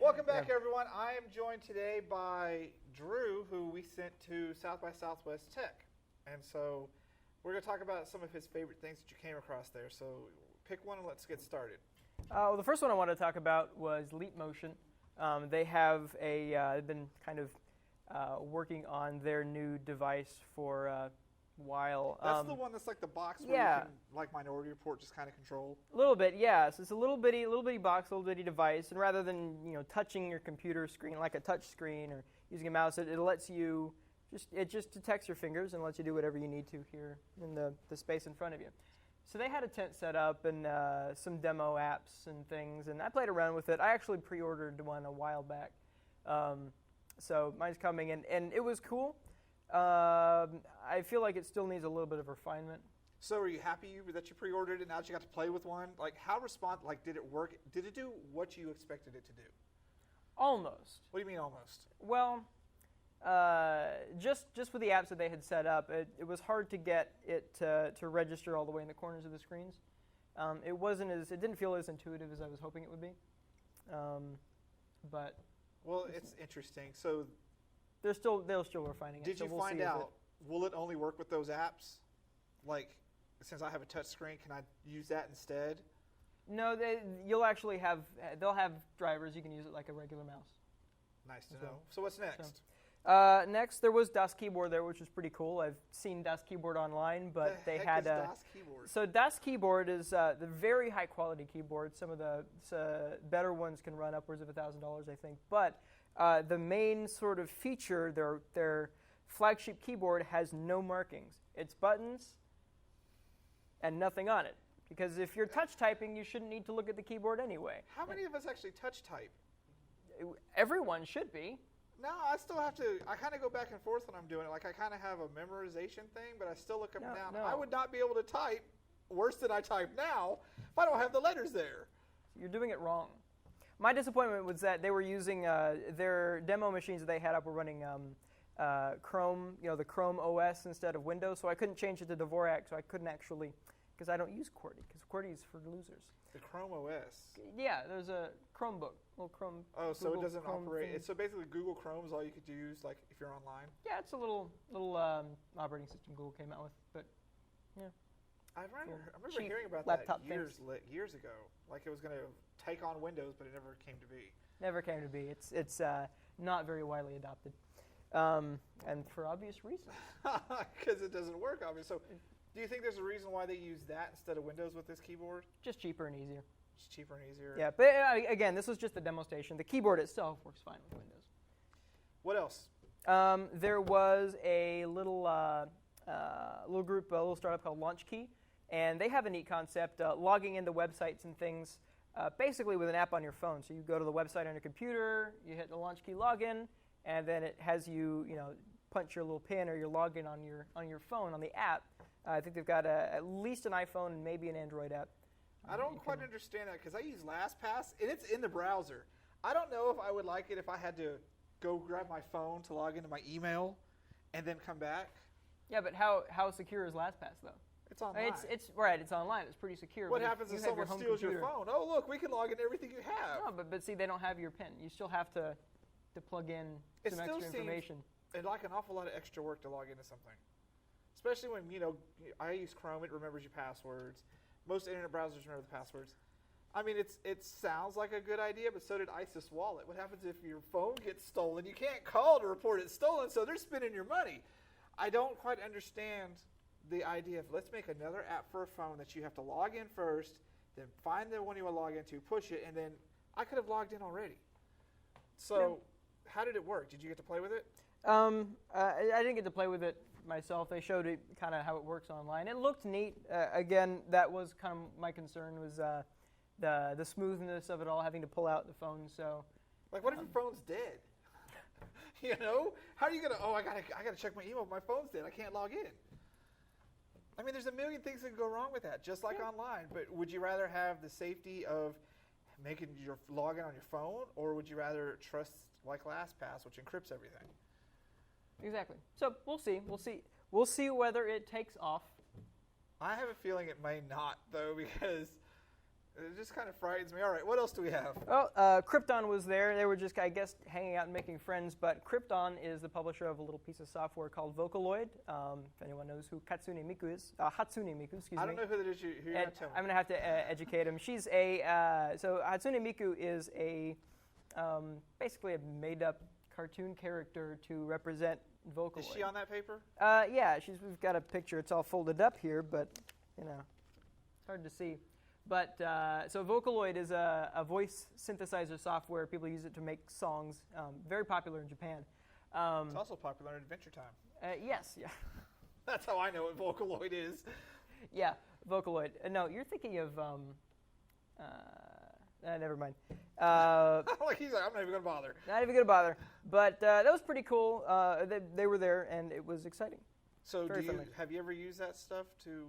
Welcome back, everyone. I am joined today by Drew, who we sent to South by Southwest Tech. And so we're going to talk about some of his favorite things that you came across there. So pick one and let's get started. Well, the first one I wanted to talk about was Leap Motion. They have they've been kind of working on their new device for a while. That's the one that's like the box where you can, like Minority Report, just kind of control. A little bit, yeah. So it's a little bitty box, little bitty device, and rather than touching your computer screen like a touch screen or using a mouse, it lets you just detects your fingers and lets you do whatever you need to here in the space in front of you. So they had a tent set up and some demo apps and things, and I played around with it. I actually pre-ordered one a while back, so mine's coming, and it was cool. I feel like it still needs a little bit of refinement. So are you happy that you pre-ordered it now that you got to play with one? Like, did it work? Did it do what you expected it to do? Almost. What do you mean almost? Well, just with the apps that they had set up, it was hard to get it to register all the way in the corners of the screens. It didn't feel as intuitive as I was hoping it would be. But it's interesting. So they're still refining it. Did you find out? Will it only work with those apps? Like, since I have a touch screen, can I use that instead? No, they'll have drivers. You can use it like a regular mouse. Nice to know. So what's next? Next, there was Das Keyboard there, which was pretty cool. I've seen Das Keyboard online, but they had Das Keyboard? So Das Keyboard is the very high quality keyboard. Some of the better ones can run upwards of $1,000, I think. But the main sort of feature, their flagship keyboard has no markings. It's buttons and nothing on it. Because if you're touch typing, you shouldn't need to look at the keyboard anyway. How many of us actually touch type? Everyone should be. No, I still have to. I kind of go back and forth when I'm doing it. Like, I kind of have a memorization thing, but I still look up and down. No. I would not be able to type worse than I type now if I don't have the letters there. You're doing it wrong. My disappointment was that they were using their demo machines that they had up were running Chrome, the Chrome OS instead of Windows, so I couldn't change it to Dvorak, so I couldn't actually, because I don't use QWERTY, because QWERTY is for losers. The Chrome OS? Yeah, there's a Chromebook, little Chrome. Oh, so Google it doesn't Chrome operate. thing. So basically Google Chrome is all you could use, like, if you're online? Yeah, it's a little operating system Google came out with, but yeah. I remember hearing about that years ago. Like, it was going to take on Windows, but it never came to be. Never came to be. It's not very widely adopted, and for obvious reasons. Because it doesn't work, obviously. So, do you think there's a reason why they use that instead of Windows with this keyboard? Just cheaper and easier. Just cheaper and easier. Yeah, but again, this was just the demo station. The keyboard itself works fine with Windows. What else? There was a little group, a little startup called LaunchKey, and they have a neat concept, logging into websites and things, basically with an app on your phone. So you go to the website on your computer, you hit the LaunchKey login, and then it has you, punch your little pin or your login on your phone on the app. I think they've got at least an iPhone and maybe an Android app. I don't quite understand that because I use LastPass, and it's in the browser. I don't know if I would like it if I had to go grab my phone to log into my email and then come back. Yeah, but how secure is LastPass, though? It's online. It's right. It's online. It's pretty secure. What happens if someone steals your phone? Oh, look, we can log into everything you have. No, but see, they don't have your PIN. You still have to plug in some extra information. It's like an awful lot of extra work to log into something. Especially when, I use Chrome, it remembers your passwords. Most internet browsers remember the passwords. I mean, it sounds like a good idea, but so did ISIS Wallet. What happens if your phone gets stolen? You can't call to report it stolen, so they're spending your money. I don't quite understand the idea of let's make another app for a phone that you have to log in first, then find the one you want to log into, push it, and then I could have logged in already. So how did it work? Did you get to play with it? I didn't get to play with it myself. They showed it kind of how it works online. It looked neat. Again, that was kind of my concern was the smoothness of it all, having to pull out the phone. So, like, what if your phone's dead? How are you gonna? Oh, I gotta check my email. My phone's dead. I can't log in. I mean, there's a million things that can go wrong with that, just like online. But would you rather have the safety of making your login on your phone, or would you rather trust like LastPass, which encrypts everything? Exactly. So we'll see. We'll see whether it takes off. I have a feeling it may not, though, because It just kind of frightens me. All right, what else do we have? Well, Krypton was there. They were just, I guess, hanging out and making friends. But Krypton is the publisher of a little piece of software called Vocaloid. If anyone knows who Hatsune Miku is, Hatsune Miku, excuse me. I don't know who that is. Who you're going to tell me. I'm going to have to educate him. She's so Hatsune Miku is basically a made-up cartoon character to represent Vocaloid. Is she on that paper? Yeah, we've got a picture. It's all folded up here, but it's hard to see. But so Vocaloid is a voice synthesizer software. People use it to make songs. Very popular in Japan. It's also popular in Adventure Time. Yes, yeah. That's how I know what Vocaloid is. Yeah, Vocaloid. No, you're thinking of. Never mind. Like he's like, I'm not even gonna bother. Not even gonna bother. But that was pretty cool. They were there, and it was exciting. So, have you ever used that stuff to?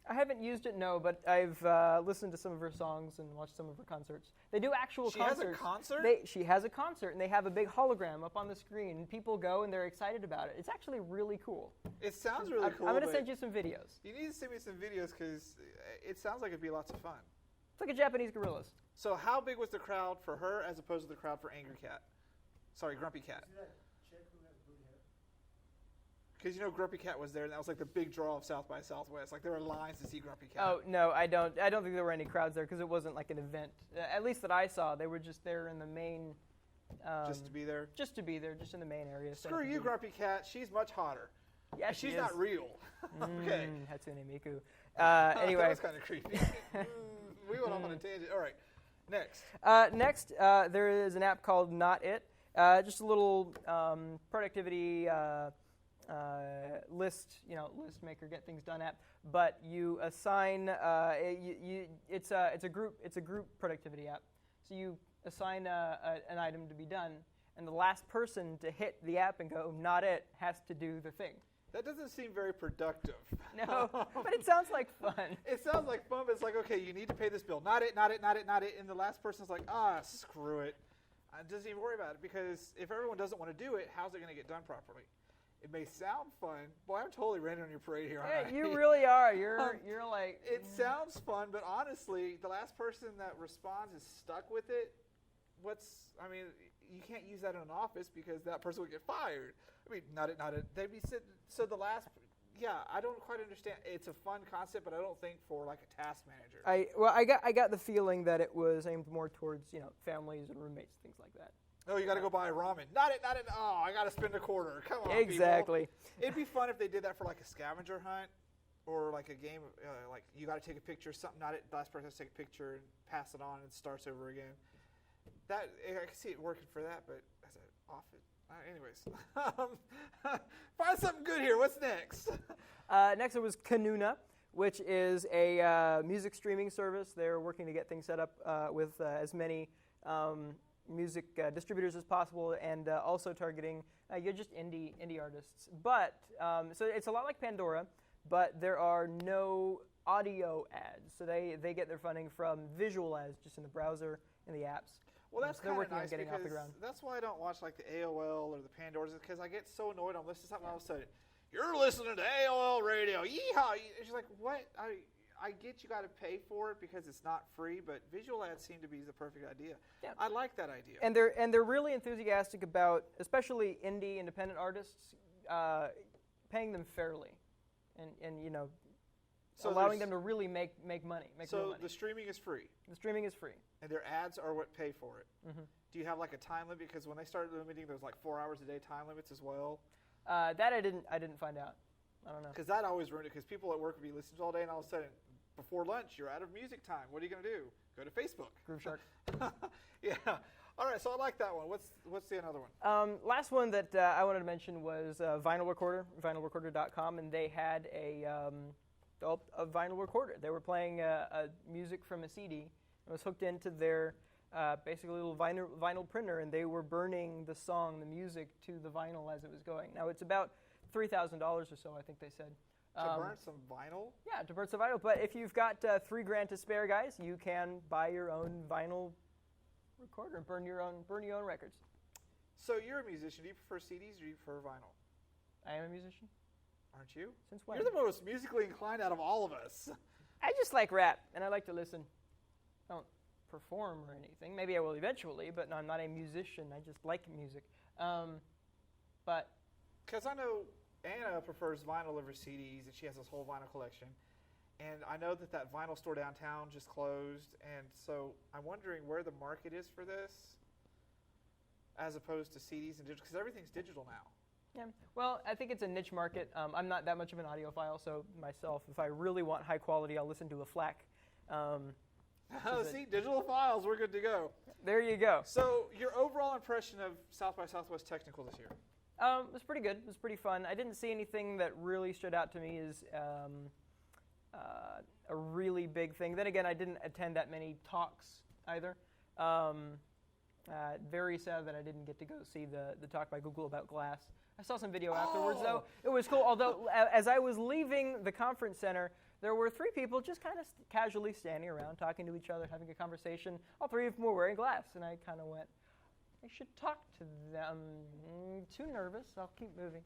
I haven't used it, no, but I've listened to some of her songs and watched some of her concerts. They do actual concerts. She has a concert? She has a concert, and they have a big hologram up on the screen, and people go, and they're excited about it. It's actually really cool. It sounds really cool. I'm going to send you some videos. You need to send me some videos because it sounds like it'd be lots of fun. It's like a Japanese gorillas. So how big was the crowd for her as opposed to the crowd for Angry Cat? Sorry, Grumpy Cat. Because Grumpy Cat was there, and that was like the big draw of South by Southwest. Like there were lines to see Grumpy Cat. Oh no, I don't think there were any crowds there because it wasn't like an event. At least that I saw, they were just there in the main. Just to be there. Just to be there, just in the main area. Screw you, Grumpy Cat. She's much hotter. Yeah, she's not real. Okay. Hatsune Miku. Anyway. That was kind of creepy. We went off on a tangent. All right. Next. Next, there is an app called NotIt. Just a little productivity list maker, get things done app. But you assign it's a group productivity app. So you assign an item to be done, and the last person to hit the app and go "NotIt" has to do the thing. That doesn't seem very productive. No, but it sounds like fun. It sounds like fun, but it's like, okay, you need to pay this bill. Not it. And the last person's like, screw it. Doesn't even worry about it, because if everyone doesn't want to do it, how's it going to get done properly? It may sound fun. Boy, I'm totally raining on your parade here, aren't I? You really are. You're like... It sounds fun, but honestly, the last person that responds is stuck with it. You can't use that in an office because that person would get fired. Not it. They'd be sitting. So the last, I don't quite understand. It's a fun concept, but I don't think for like a task manager. I got the feeling that it was aimed more towards families and roommates, things like that. Oh, you got to go buy ramen. Not it. Oh, I got to spend a quarter. Come on, exactly. People. It'd be fun if they did that for like a scavenger hunt or like a game. Like you got to take a picture. Something. Not it. The last person has to take a picture and pass it on, and it starts over again. I can see it working for that, but as an office. Anyways, find something good here. What's next? Next, it was Kanina, which is a music streaming service. They're working to get things set up with as many music distributors as possible, and also targeting just indie artists. But so it's a lot like Pandora, but there are no audio ads. So they get their funding from visual ads, just in the browser and the apps. Well, that's kind of nice because that's why I don't watch like the AOL or the Pandoras, because I get so annoyed. I'm listening to something all of a sudden. You're listening to AOL radio. Yeehaw! It's just like, what? I get you got to pay for it because it's not free, but visual ads seem to be the perfect idea. Yeah. I like that idea. And they're really enthusiastic about, especially indie independent artists, paying them fairly, and so allowing them to really make money. So the streaming is free. The streaming is free. And their ads are what pay for it. Mm-hmm. Do you have like a time limit? Because when they started limiting, there's like 4 hours a day time limits as well. That I didn't find out. I don't know. Because that always ruined it. Because people at work would be listening all day, and all of a sudden, before lunch, you're out of music time. What are you going to do? Go to Facebook. Groove Shark. Yeah. All right. So I like that one. What's the another one? Last one that I wanted to mention was Vinyl Recorder, vinylrecorder.com, and they had a vinyl recorder. They were playing music from a CD. It was hooked into their basically little vinyl printer, and they were burning the song, the music, to the vinyl as it was going. Now, it's about $3,000 or so, I think they said. To burn some vinyl? Yeah, to burn some vinyl. But if you've got $3,000 to spare, guys, you can buy your own vinyl recorder and burn your own records. So you're a musician. Do you prefer CDs or do you prefer vinyl? I am a musician. Aren't you? Since when? You're the most musically inclined out of all of us. I just like rap, and I like to listen. don't perform or anything. Maybe I will eventually, but no, I'm not a musician. I just like music. But because I know Anna prefers vinyl over CDs, and she has this whole vinyl collection. And I know that vinyl store downtown just closed, and so I'm wondering where the market is for this, as opposed to CDs and digital, because everything's digital now. yeah, well, I think it's a niche market. I'm not that much of an audiophile, so myself, if I really want high quality, I'll listen to a FLAC. See, digital files, we're good to go. There you go. So your overall impression of South by Southwest Technical this year? It was pretty good. It was pretty fun. I didn't see anything that really stood out to me as a really big thing. Then again, I didn't attend that many talks either. Very sad that I didn't get to go see the talk by Google about glass. I saw some video afterwards, though. It was cool. Although, as I was leaving the conference center, there were 3 people just kind of casually standing around, talking to each other, having a conversation. All 3 of them were wearing glass, and I kind of went, I should talk to them. Too nervous. I'll keep moving.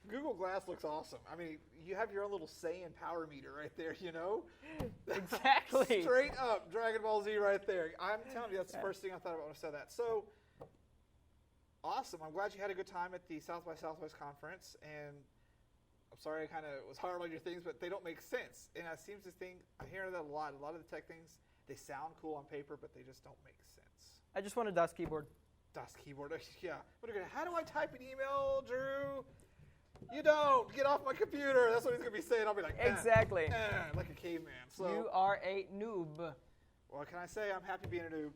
Google Glass looks awesome. I mean, you have your own little say and power meter right there, you know? Exactly. Straight up, Dragon Ball Z right there. I'm telling you, that's the first thing I thought about when I said that. So, awesome. I'm glad you had a good time at the South by Southwest conference, and I'm sorry I kind of was hard on your things, but they don't make sense. And I seem to think, I hear that a lot. A lot of the tech things, they sound cool on paper, but they just don't make sense. I just want a DOS keyboard. DOS keyboard, yeah. How do I type an email, Drew? You don't. Get off my computer. That's what he's going to be saying. I'll be like, exactly. like a caveman. So, you are a noob. What can I say? I'm happy being a noob.